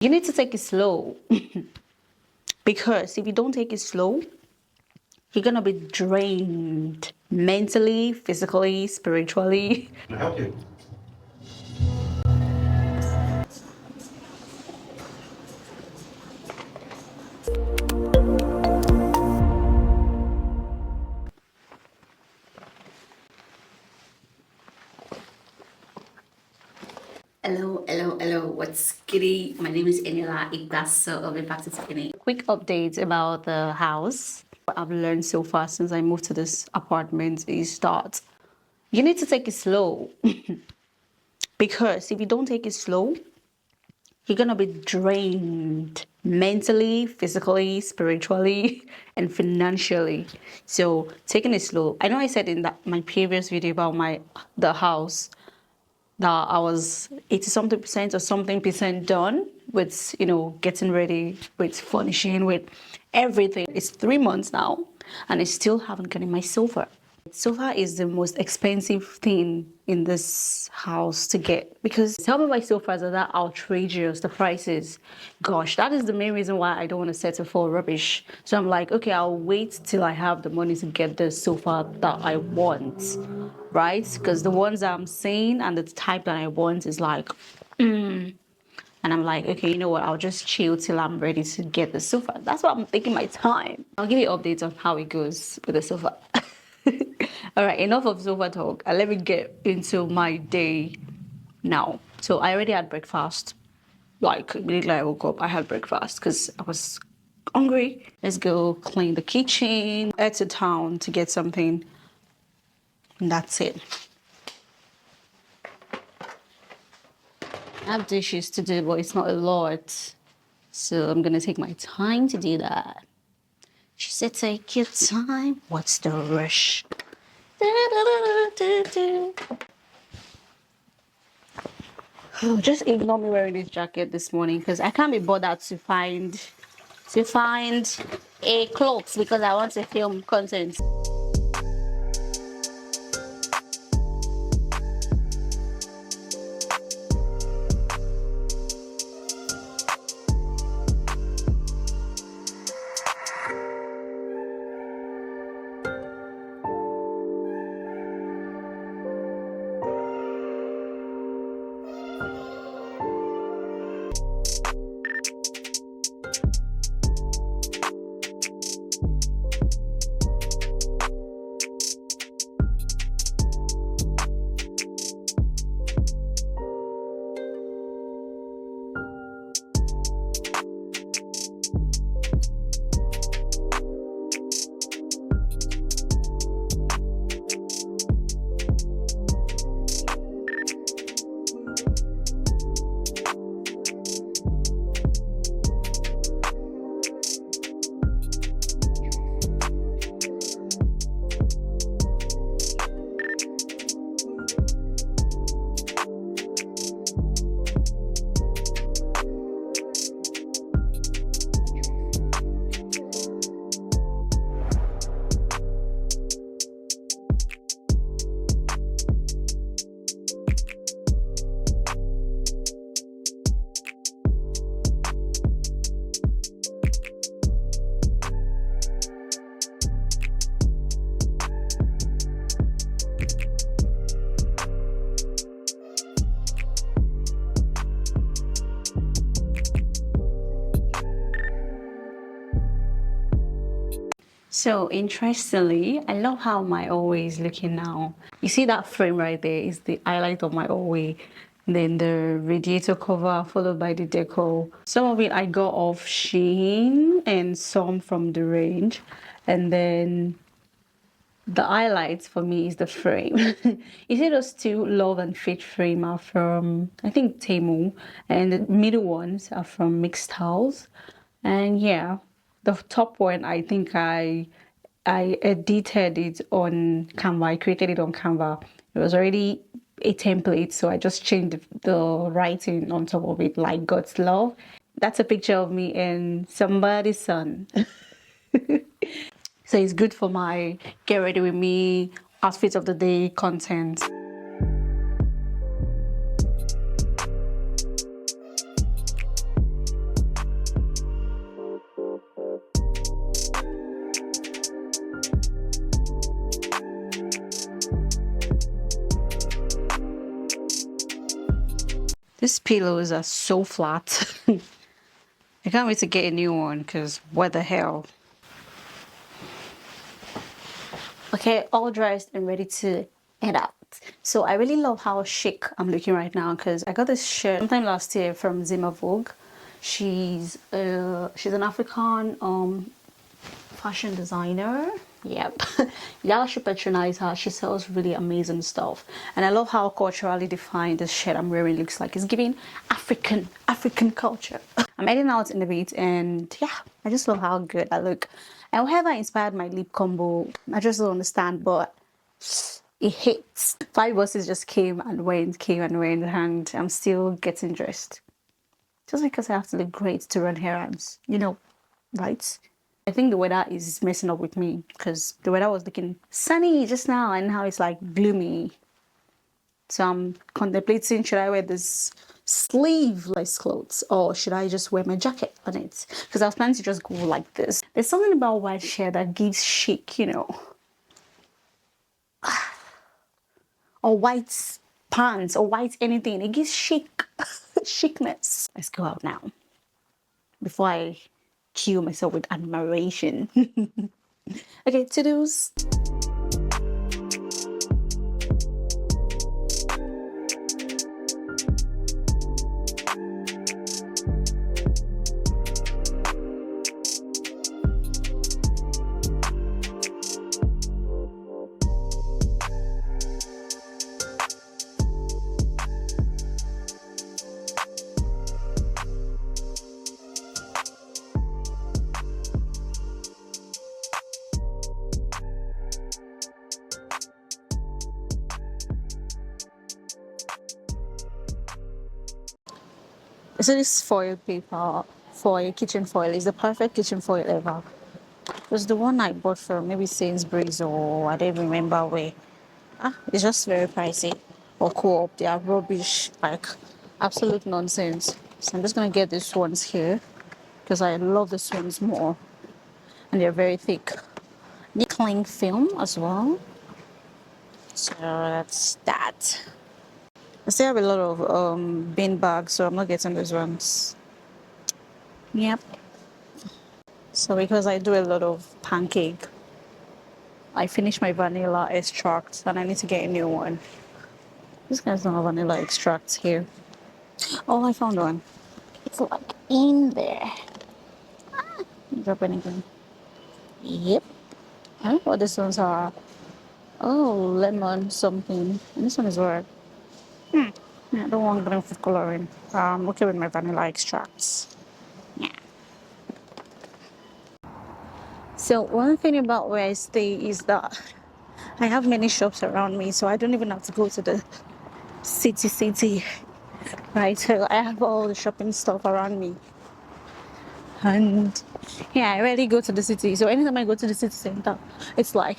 You need to take it slow because if you don't take it slow, you're gonna be drained mentally, physically, spiritually. Can I help you? Hello, what's goody? My name is Eniola Igbaso of Impact Skinny. Quick update about the house. What I've learned so far since I moved to this apartment is that you need to take it slow because if you don't take it slow, you're gonna be drained mentally, physically, spiritually, and financially. So taking it slow. I know I said in that my previous video about the house that I was 80 something percent or something percent done with, getting ready, with furnishing, with everything. It's 3 months now and I still haven't gotten my sofa. Sofa is the most expensive thing in this house to get because some of my sofas are that outrageous, the prices. Gosh, that is the main reason why I don't want to settle for rubbish. So I'm like, okay, I'll wait till I have the money to get the sofa that I want, right? Because the ones I'm seeing and the type that I want is like, and I'm like, okay, you know what? I'll just chill till I'm ready to get the sofa. That's why I'm taking my time. I'll give you updates on how it goes with the sofa. All right, enough of sofa talk. Let me get into my day now. So I already had breakfast. Like immediately I woke up, I had breakfast because I was hungry. Let's go clean the kitchen. Head to town to get something. And that's it. I have dishes to do, but it's not a lot. So I'm gonna take my time to do that. She said, take your time. What's the rush? Oh, just ignore me wearing this jacket this morning because I can't be bothered to find a clothes because I want to film content. So interestingly, I love how my hallway is looking now. You see that frame right there is the highlight of my hallway. Then the radiator cover followed by the decor. Some of it I got off Shein and some from the range. And then the highlights for me is the frame. You see those two Love and Fit frame are from, I think, Temu. And the middle ones are from Mixed House. And yeah, the top one, I think I edited it on Canva. I created it on Canva. It was already a template, so I just changed the writing on top of it, like God's love. That's a picture of me and somebody's son. So it's good for my get ready with me, outfit of the day content. These pillows are so flat. I can't wait to get a new one because what the hell. Okay, all dressed and ready to head out. So I really love how chic I'm looking right now because I got this shirt sometime last year from Zima Vogue. She's an African fashion designer. Yep. Y'all should patronize her. She sells really amazing stuff. And I love how culturally defined this shirt I'm wearing looks like. It's giving African culture. I'm heading out in a bit and yeah, I just love how good I look. And whoever inspired my lip combo, I just don't understand, but it hits. 5 buses just came and went, and I'm still getting dressed. Just because I have to look great to run errands, you know, right? I think the weather is messing up with me because the weather was looking sunny just now and now it's like gloomy. So I'm contemplating, should I wear this sleeveless clothes or should I just wear my jacket on it? Because I was planning to just go like this. There's something about white shirt that gives chic, you know. Or white pants or white anything. It gives chic, chicness. Let's go out now before I kill myself with admiration. Okay, to-dos. So this foil paper, foil, kitchen foil is the perfect kitchen foil ever. It was the one I bought from maybe Sainsbury's or I don't remember where. It's just very pricey. Or Co-op, they are rubbish, like absolute nonsense. So I'm just gonna get these ones here because I love these ones more, and they're very thick. Need cling film as well. So that's that. I still have a lot of bin bags, so I'm not getting those ones. Yep. So because I do a lot of pancake, I finished my vanilla extract and I need to get a new one. These guys don't have vanilla extracts here. Oh, I found one. It's like in there. Drop anything. Yep. I don't know what these ones are. Oh, lemon something. And this one is red. Yeah, I don't want green food coloring. I'm okay with my vanilla extracts. Yeah. So one thing about where I stay is that I have many shops around me, so I don't even have to go to the city, right? So I have all the shopping stuff around me. And yeah, I rarely go to the city. So anytime I go to the city center, it's like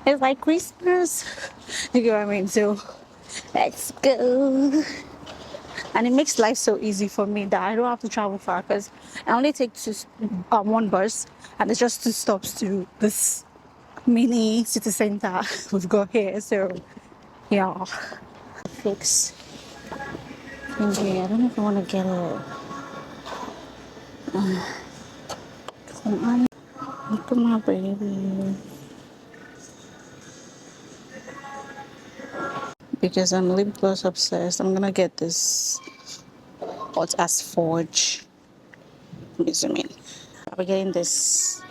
it's like Christmas. You get what I mean? So let's go. And it makes life so easy for me that I don't have to travel far because I only take one bus and it's just 2 stops to this mini city center we've got here. So yeah, fix. Okay, I don't know if I want to get it. Come on, look at my baby. Because I'm lip gloss obsessed, I'm gonna get this hot as forge. Let me zoom in. I'll be getting this.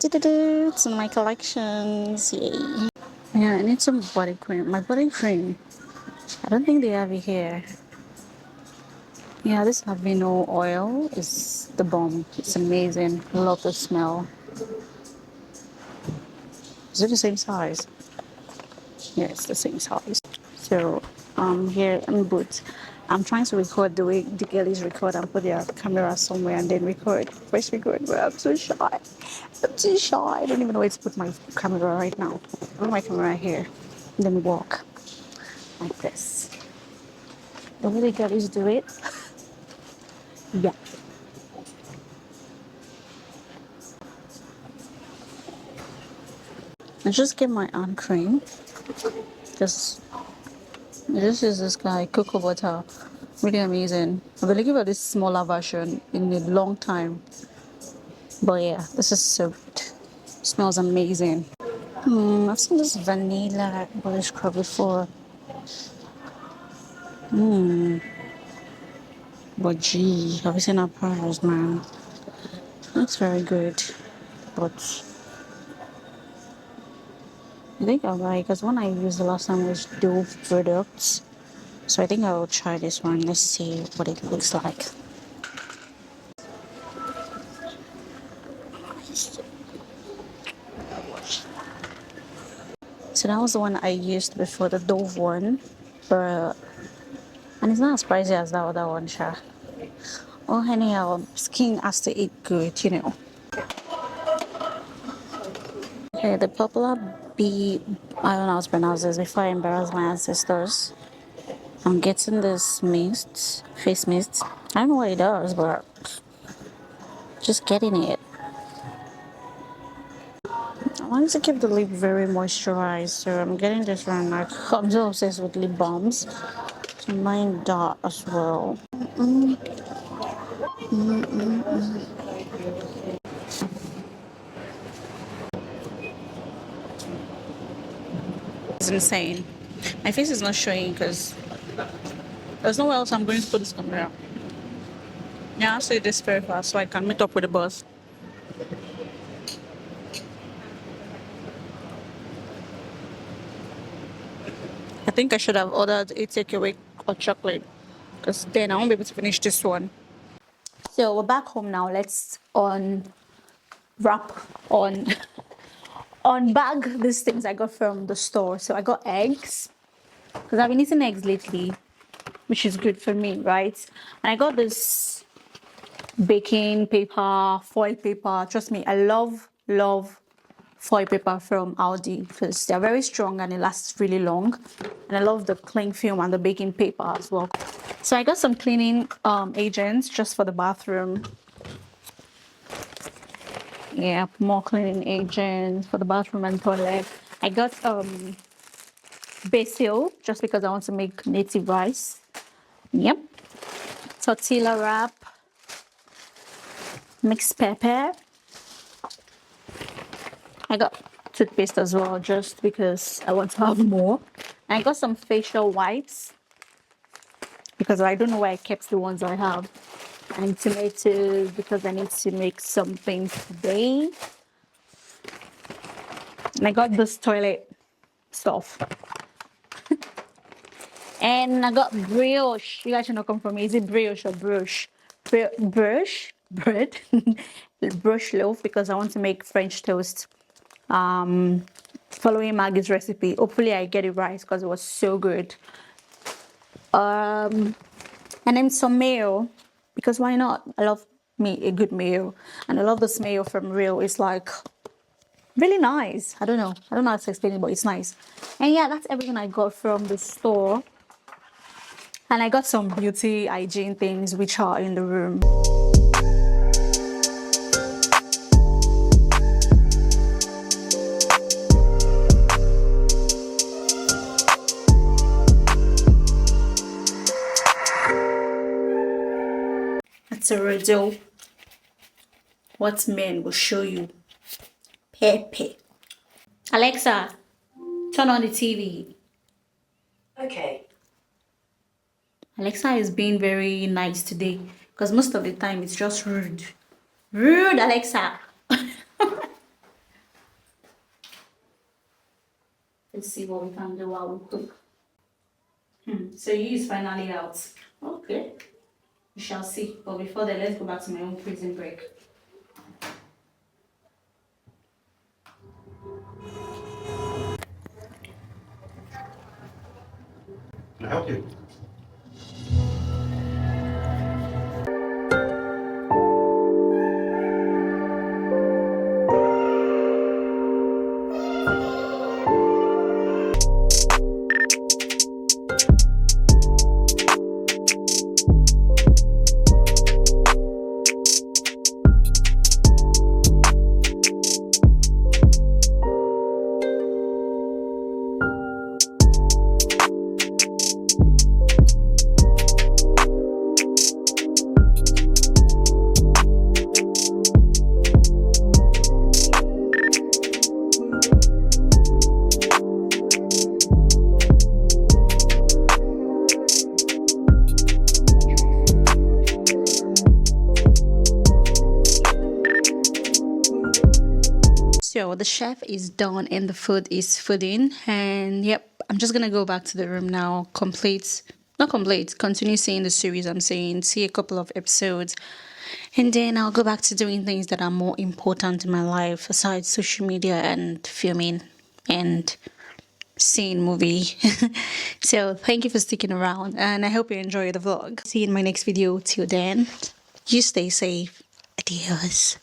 It's in my collections. Yay. Yeah, I need some body cream. My body cream, I don't think they have it here. Yeah, this Aveeno oil is the bomb. It's amazing. Love the smell. Is it the same size? Yeah, it's the same size. So here in Boots, I'm trying to record the way the girlies record and put their camera somewhere and then record. First record, but I'm so shy. I'm too shy. I don't even know where to put my camera right now. I put my camera here. And then walk like this. The way the girlies do it. Yeah. I just get my hand cream. Just This is this guy, cocoa butter. Really amazing. I've been looking for this smaller version in a long time. But yeah, this is so good. Smells amazing. I've seen this vanilla body scrub before. But gee, have you seen our price, man? That's very good. But I think I'll buy because one I used the last time was Dove products. So I think I will try this one. Let's see what it looks like. So that was the one I used before, the Dove one. But and it's not as pricey as that other one, Sha. Oh, anyhow, skin has to eat good, you know. Okay, the popular I don't know how to pronounce this before I embarrass my ancestors. I'm getting this mist, face mist. I don't know what it does, but just getting it. I want to keep the lip very moisturized, so I'm getting this one. Like, I'm so obsessed with lip balms. So mine that as well. It's insane. My face is not showing because there's nowhere else I'm going to put this camera. Yeah, I'll say this very fast so I can meet up with the boss. I think I should have ordered a takeaway or chocolate because then I won't be able to finish this one. So we're back home now. Let's wrap on unbag these things I got from the store. So I got eggs because I've been eating eggs lately, which is good for me, right? And I got this baking paper, foil paper. Trust me, I love foil paper from Aldi because they're very strong and it lasts really long. And I love the cling film and the baking paper as well. So I got some cleaning agents just for the bathroom. Yeah, more cleaning agents for the bathroom and toilet. I got basil just because I want to make native rice. Yep. Tortilla wrap. Mixed pepper. I got toothpaste as well just because I want to have more. And I got some facial wipes because I don't know where I kept the ones I have. And tomatoes because I need to make something today. And I got this toilet stuff. And I got brioche. You guys should not come from me. Is it brioche or brush? Brush bread. Brush loaf because I want to make French toast. Following Maggie's recipe. Hopefully I get it right because it was so good. And then some mayo because why not? I love a good mayo, and I love this mayo from Real. It's like really nice. I don't know how to explain it, but it's nice. And yeah, that's everything I got from the store. And I got some beauty hygiene things which are in the room. That's a riddle. What men will show you. Pepe. Alexa, turn on the TV. Okay. Alexa is being very nice today because most of the time it's just rude. Rude, Alexa. Let's see what we can do while we cook. So you is finally out. Okay. We shall see. But before that, let's go back to my own prison break. Can I help you? So the chef is done and the food is fooding. And yep, I'm just gonna go back to the room now, not complete, continue seeing the series I'm seeing, see a couple of episodes. And then I'll go back to doing things that are more important in my life aside social media and filming and seeing movie. So thank you for sticking around and I hope you enjoy the vlog. See you in my next video. Till then, you stay safe. Adios.